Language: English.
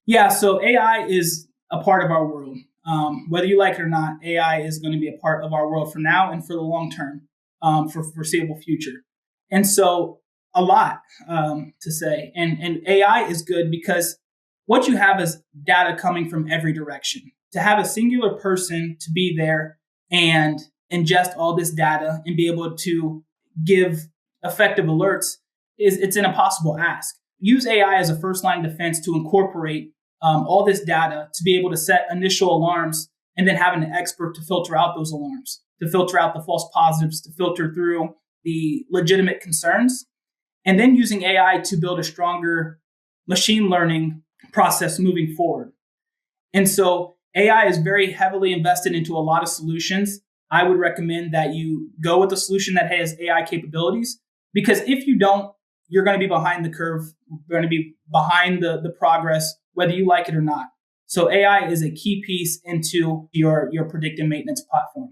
Yeah, so AI is a part of our world. Whether you like it or not, AI is going to be a part of our world for now and for the long term, for foreseeable future. And so, a lot to say. And AI is good because what you have is data coming from every direction. To have a singular person to be there and ingest all this data and be able to give effective alerts is it's an impossible ask. Use AI as a first line defense to incorporate all this data to be able to set initial alarms and then having an expert to filter out those alarms, to filter out the false positives, to filter through the legitimate concerns, and then using AI to build a stronger machine learning process moving forward. And so AI is very heavily invested into a lot of solutions. I would recommend that you go with a solution that has AI capabilities because if you don't, you're going to be behind the curve, you're going to be behind the progress, whether you like it or not. So AI is a key piece into your predictive maintenance platform.